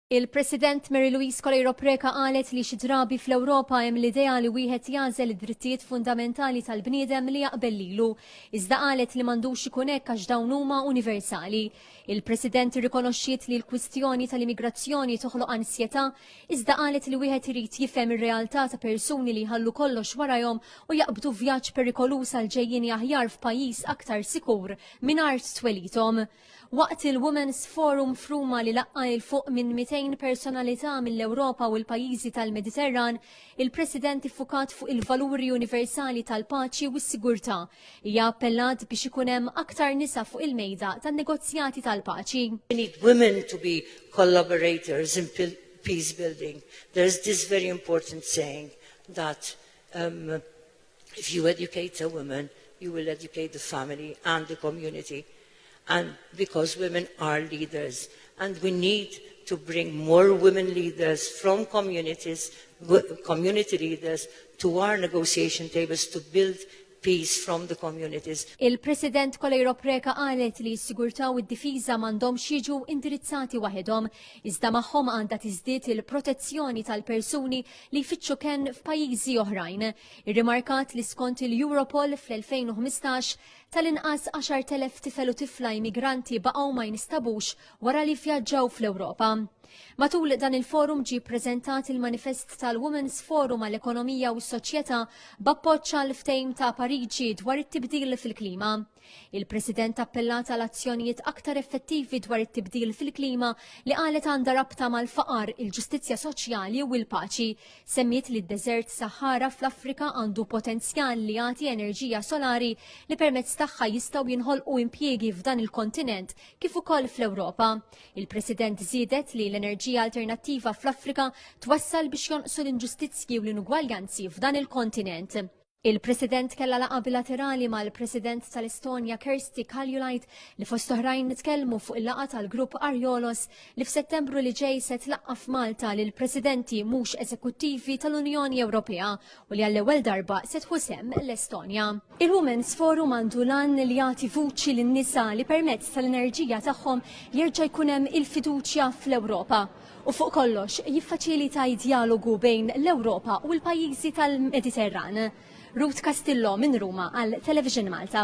Il-President Marie-Louise qalet li xi drabi fl-Ewropa hemm l-idea li wieħed jażel id-drittijiet fundamentali tal-bniedem li jaqbel lilu, iżda qalet li m'għandux ikun hekk għax dawn huma universali. Il-President irrikonoxxiet li l-kwistjoni tal-immigrazzjoni toħloq ansjetà, iżda qalet li wieħed irid jifhem ir-realtà ta' persuni li jħallu kollox warahom u jaqbdu vjaġġ perikolus għal ġejjieni aħjar f'pajjiż aktar sikur mingħajr twelithom. Waqt il-Women's Forum f'Ruma li laqqa il fuq minn 200 personalità mill-Ewropa u l-pajjiżi tal-Mediterran, il-President iffukat fuq il-valuri universali tal-paċi u s-sigurtà. Hija appellat biex ikun hemm aktar nisa fuq il-mejda tan-negozjati tal-paċi. We need women to be collaborators in peace building. There's this very important saying that if you educate a woman, you will educate the family and the community. And because women are leaders, and we need to bring more women leaders from communities, community leaders, to our negotiation tables to build peace from the communities. Il-President qalet li s-sigurtà u d-difiża m'għandhomx jiġu indirizzati waħedhom, iżda magħhom għandha tiżdied il-protezzjoni tal-persuni li jfittxu kenn f'pajjiżi oħrajn. Irrimarkat li skont il-Europol fl-2015 tal-inqas 10,000 tifel u tifla immigranti baqgħu ma jinstabux wara li vjaġġaw fl-Ewropa. Matul dan il-forum ġie ppreżentat il-manifest tal-Women's Forum għall-Ekonomija u s-Soċjetà b'appoġġ għall-ftehim ta' Pariġi dwar it-tibdil fil-klima. Il-President appellat għal azzjonijiet aktar effettivi dwar it-tibdil fil-klima li qalet għandha rabta mal-faqar, il-ġustizzja soċjali u l-paċi. Semmiet li d-deżert Sahara fl-Afrika għandu potenzjal li jagħti enerġija solari li permezz tagħha jistgħu jinħolqu impjiegi f'dan il-kontinent kif ukoll fl-Ewropa. Il-President żiedet li l-enerġija alternattiva fl-Afrika twassal biex jonqsu l-inġustizzji u l-inugwaljanzi f'dan il-kontinent. Il-President kella laqa bilaterali mal-President tal-Estonja Kersti Kaljulaid li fost oħrajn nitkellmu fuq il-laqa tal-grupp Arjolos li f'Settembru li ġej se tlaqqa f'Malta lil presidenti mhux eżekuttivi tal-Unjoni Ewropea u li għall-ewwel darba se tħusem l-Estonja. Il-Women's Forum għandu lan li jagħti vuċi lin-nisa li permezz tal-enerġija tagħhom jerġa' jkun hemm il-fiduċja fl-Ewropa. U fuq kollox jiffaċilita dialogu bejn l-Ewropa u l-pajjiżi tal-Mediterran. Ruth Castillo minn Ruma għal Television Malta.